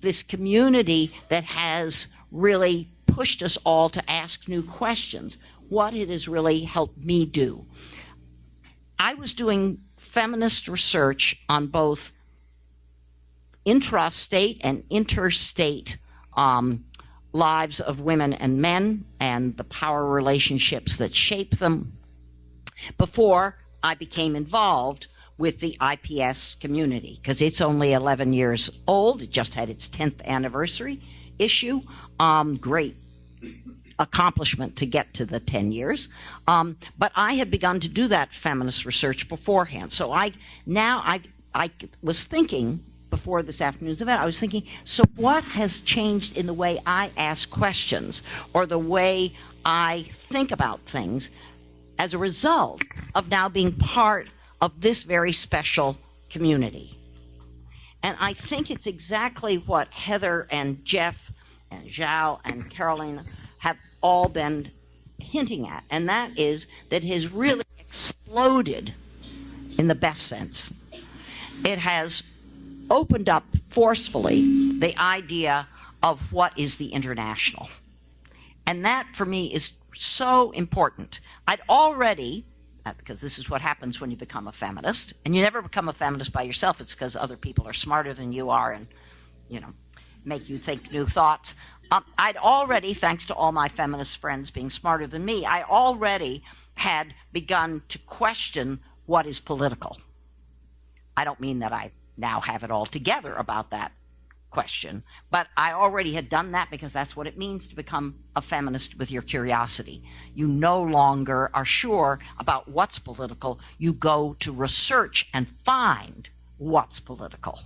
[SPEAKER 4] this community that has really pushed us all to ask new questions, what it has really helped me do. I was doing feminist research on both intrastate and interstate lives of women and men and the power relationships that shape them before I became involved with the IPS community, because it's only 11 years old. It just had its 10th anniversary issue. Great accomplishment to get to the 10 years. But I had begun to do that feminist research beforehand. So I was thinking, before this afternoon's event, I was thinking, so what has changed in the way I ask questions or the way I think about things as a result of now being part of this very special community? And I think it's exactly what Heather and Jeff and Zhao and Caroline have all been hinting at, and that is that it has really exploded in the best sense. It has opened up forcefully the idea of what is the international. And that for me is so important. I'd already, because this is what happens when you become a feminist, and you never become a feminist by yourself, it's because other people are smarter than you are and, make you think new thoughts. I'd already, thanks to all my feminist friends being smarter than me, I already had begun to question what is political. I don't mean that I now have it all together about that question, but I already had done that because that's what it means to become a feminist with your curiosity. You no longer are sure about what's political. You go to research and find what's political.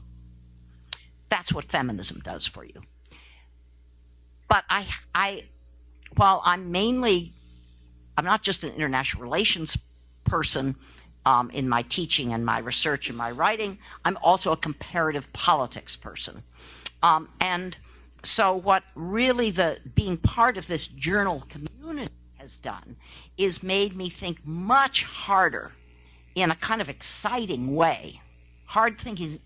[SPEAKER 4] That's what feminism does for you. But while I'm not just an international relations person in my teaching and my research and my writing, I'm also a comparative politics person. And so what really being part of this journal community has done is made me think much harder in a kind of exciting way.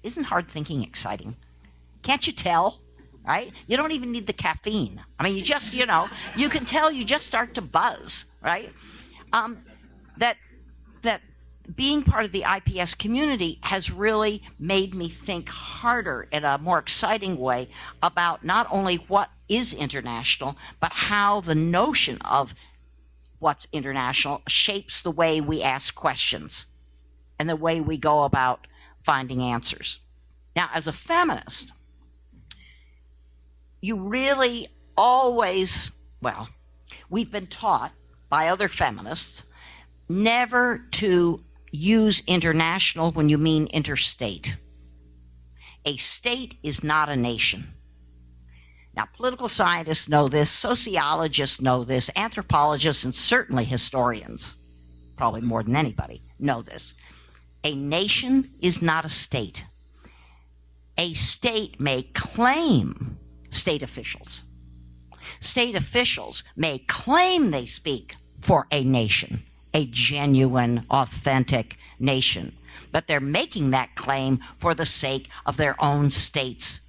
[SPEAKER 4] Isn't hard thinking exciting? Can't you tell? Right? You don't even need the caffeine. I mean, you just, you can tell you just start to buzz, right? That being part of the IPS community has really made me think harder in a more exciting way about not only what is international, but how the notion of what's international shapes the way we ask questions and the way we go about finding answers. Now, as a feminist, you really always, we've been taught by other feminists never to use international when you mean interstate. A state is not a nation. Now, political scientists know this, sociologists know this, anthropologists, and certainly historians, probably more than anybody, know this. A nation is not a state. A state may claim state officials. State officials may claim they speak for a nation, a genuine, authentic nation, but they're making that claim for the sake of their own state's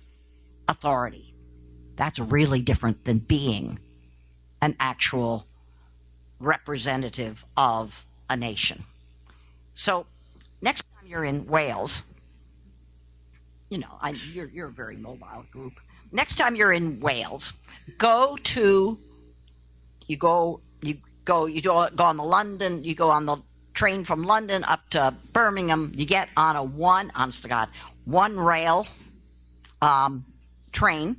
[SPEAKER 4] authority. That's really different than being an actual representative of a nation. So next time you're in Wales, you're a very mobile group. Next time you're in Wales, go on the train from London up to Birmingham. You get on a one rail train,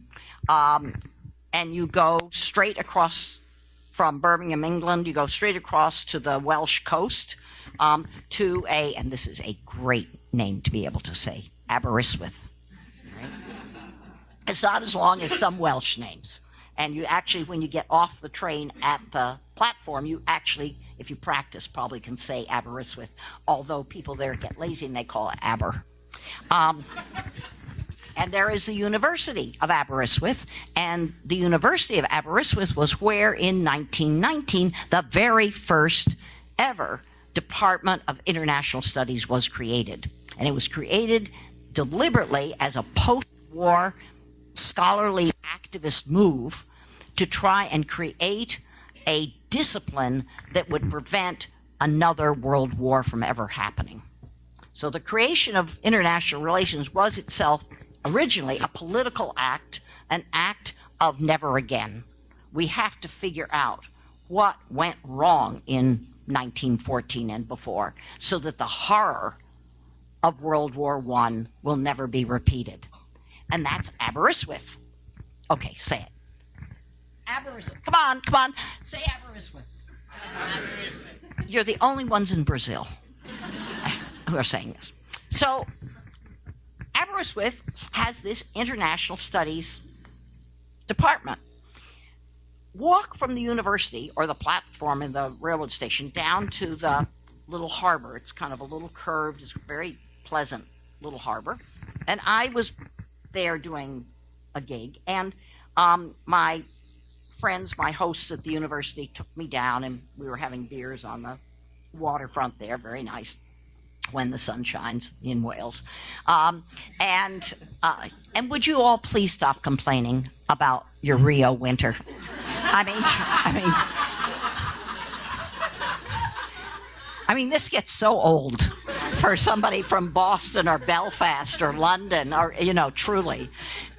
[SPEAKER 4] and you go straight across from Birmingham, England. You go straight across to the Welsh coast and this is a great name to be able to say, Aberystwyth. Right? It's not as long as some Welsh names. And you actually, when you get off the train at the platform, you actually, if you practice, probably can say Aberystwyth, although people there get lazy and they call it Aber. And there is the University of Aberystwyth, and the University of Aberystwyth was where in 1919 the very first ever Department of International Studies was created. And it was created deliberately as a post-war scholarly activist move to try and create a discipline that would prevent another world war from ever happening. So the creation of international relations was itself originally a political act, an act of never again. We have to figure out what went wrong in 1914 and before so that the horror of World War I will never be repeated. And that's Aberystwyth. Okay, say it. Aberystwyth. Come on. Say Aberystwyth. You're the only ones in Brazil who are saying this. So Aberystwyth has this international studies department. Walk from the university or the platform in the railroad station down to the little harbor. It's kind of a little curved, it's a very pleasant little harbor. And I was there doing a gig, and my friends, my hosts at the university, took me down, and we were having beers on the waterfront there, very nice. when the sun shines in Wales. And would you all please stop complaining about your Rio winter? I mean, this gets so old for somebody from Boston or Belfast or London, or, truly.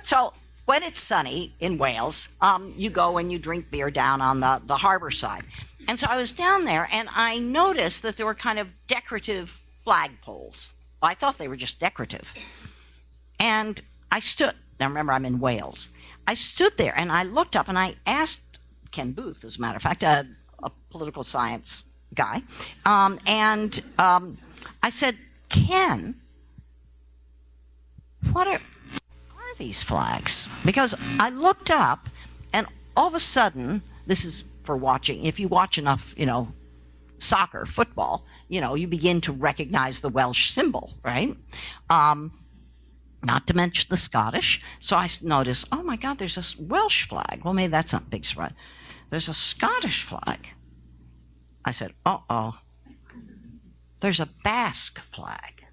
[SPEAKER 4] So when it's sunny in Wales, you go and you drink beer down on the harbor side. And so I was down there, and I noticed that there were kind of decorative flagpoles. I thought they were just decorative. And I stood, now remember I'm in Wales. I stood there, and I looked up, and I asked Ken Booth, as a matter of fact, a political science guy, I said, Ken, what are these flags? Because I looked up, and all of a sudden, this is for watching, if you watch enough, soccer, football, you begin to recognize the Welsh symbol, right? Not to mention the Scottish. So I noticed, oh my God, there's a Welsh flag. Well, maybe that's not a big surprise. There's a Scottish flag. I said, uh-oh. There's a Basque flag.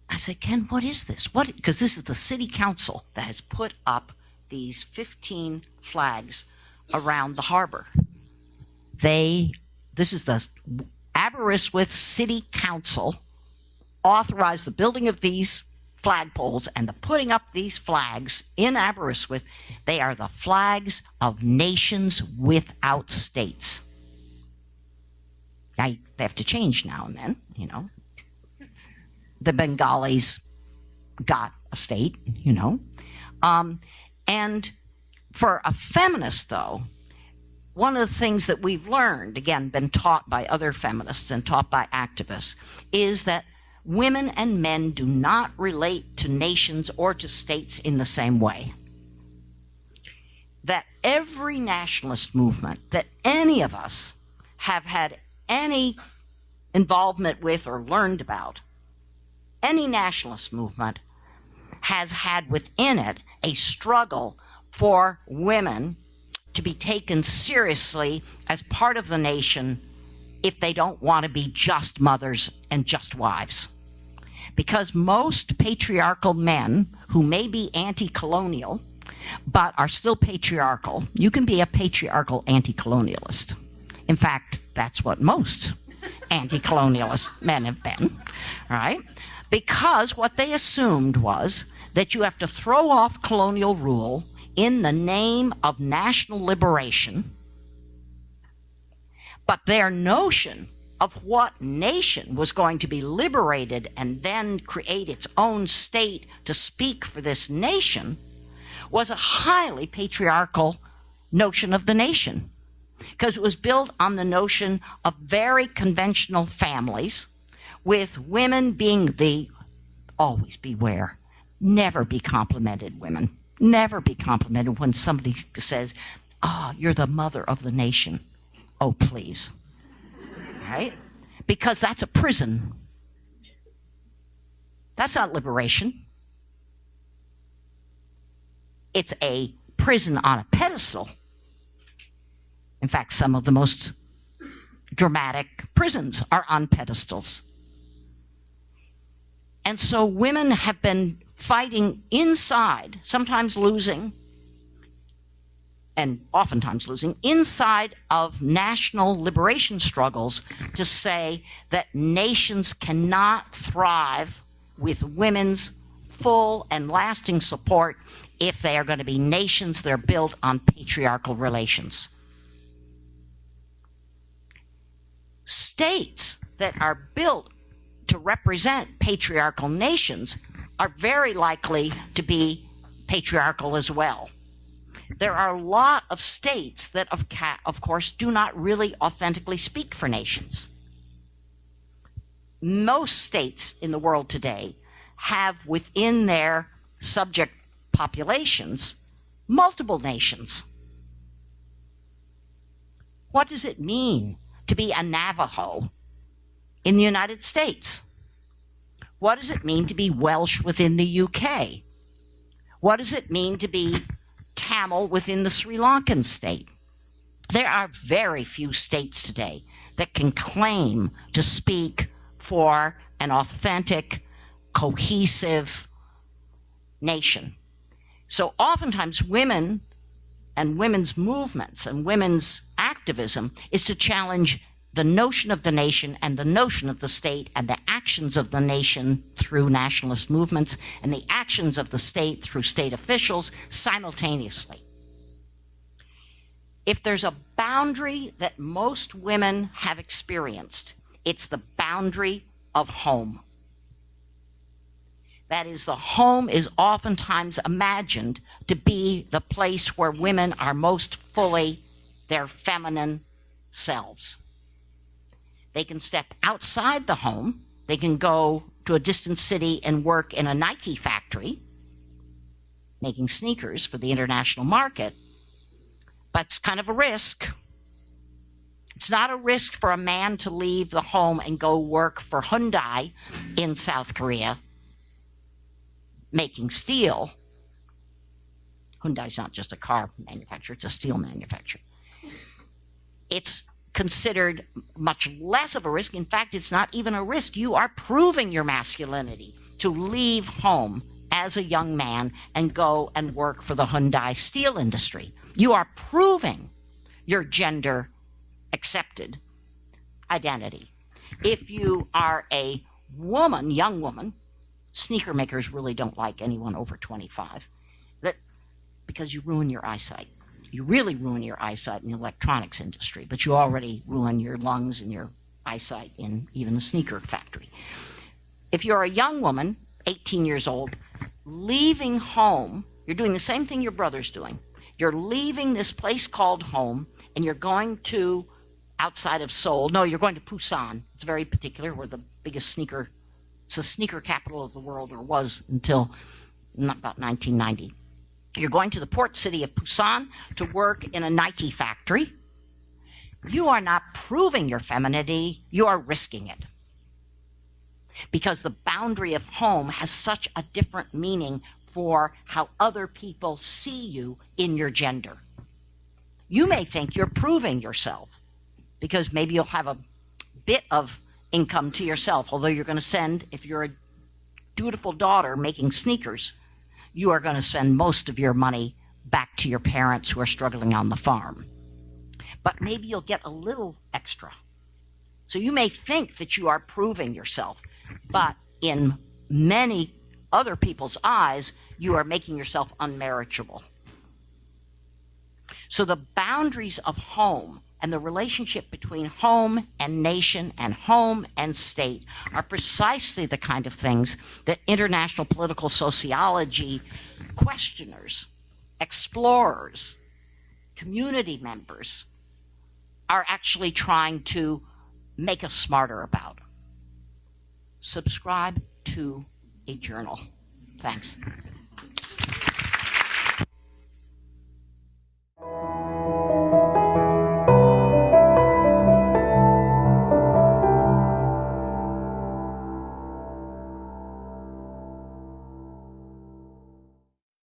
[SPEAKER 4] I said, Ken, what is this? Because this is the city council that has put up these 15 flags around the harbor. This is the Aberystwyth City Council authorized the building of these flagpoles and the putting up these flags in Aberystwyth. They are the flags of nations without states. Now, they have to change now and then, The Bengalis got a state, And for a feminist, though, one of the things that we've learned, again, been taught by other feminists and taught by activists, is that women and men do not relate to nations or to states in the same way. That every nationalist movement that any of us have had any involvement with or learned about, any nationalist movement has had within it a struggle for women to be taken seriously as part of the nation if they don't want to be just mothers and just wives. Because most patriarchal men who may be anti-colonial but are still patriarchal, you can be a patriarchal anti-colonialist. In fact, that's what most anti-colonialist men have been, right? Because what they assumed was that you have to throw off colonial rule in the name of national liberation, but their notion of what nation was going to be liberated and then create its own state to speak for this nation was a highly patriarchal notion of the nation, because it was built on the notion of very conventional families, with women being always beware, never be complimented, women. Never be complimented when somebody says, you're the mother of the nation. Oh, please. Right? Because that's a prison. That's not liberation. It's a prison on a pedestal. In fact, some of the most dramatic prisons are on pedestals. And so women have been fighting inside, sometimes losing, and oftentimes losing, inside of national liberation struggles to say that nations cannot thrive with women's full and lasting support if they are going to be nations that are built on patriarchal relations. States that are built to represent patriarchal nations are very likely to be patriarchal as well. There are a lot of states that, of course, do not really authentically speak for nations. Most states in the world today have within their subject populations multiple nations. What does it mean to be a Navajo in the United States? What does it mean to be Welsh within the UK? What does it mean to be Tamil within the Sri Lankan state? There are very few states today that can claim to speak for an authentic, cohesive nation. So oftentimes women and women's movements and women's activism is to challenge the notion of the nation and the notion of the state and the actions of the nation through nationalist movements and the actions of the state through state officials simultaneously. If there's a boundary that most women have experienced, it's the boundary of home. That is, the home is oftentimes imagined to be the place where women are most fully their feminine selves. They can step outside the home. They can go to a distant city and work in a Nike factory, making sneakers for the international market. But it's kind of a risk. It's not a risk for a man to leave the home and go work for Hyundai in South Korea, making steel. Hyundai's not just a car manufacturer, it's a steel manufacturer. It's considered much less of a risk. In fact, it's not even a risk. You are proving your masculinity to leave home as a young man and go and work for the Hyundai steel industry. You are proving your gender accepted identity. If you are a woman, young woman, sneaker makers really don't like anyone over 25, because you ruin your eyesight. You really ruin your eyesight in the electronics industry, but you already ruin your lungs and your eyesight in even a sneaker factory. If you're a young woman, 18 years old, leaving home, you're doing the same thing your brother's doing. You're leaving this place called home, and you're going to outside of Seoul. No, you're going to Busan. It's very particular. We're the biggest sneaker. It's the sneaker capital of the world, or was until about 1990. You're going to the port city of Busan to work in a Nike factory. You are not proving your femininity. You are risking it. Because the boundary of home has such a different meaning for how other people see you in your gender. You may think you're proving yourself because maybe you'll have a bit of income to yourself, although you're going to send, if you're a dutiful daughter making sneakers, you are going to spend most of your money back to your parents who are struggling on the farm. But maybe you'll get a little extra. So you may think that you are proving yourself, but in many other people's eyes, you are making yourself unmarriageable. So the boundaries of home and the relationship between home and nation and home and state are precisely the kind of things that international political sociology questioners, explorers, community members are actually trying to make us smarter about. Subscribe to a journal. Thanks.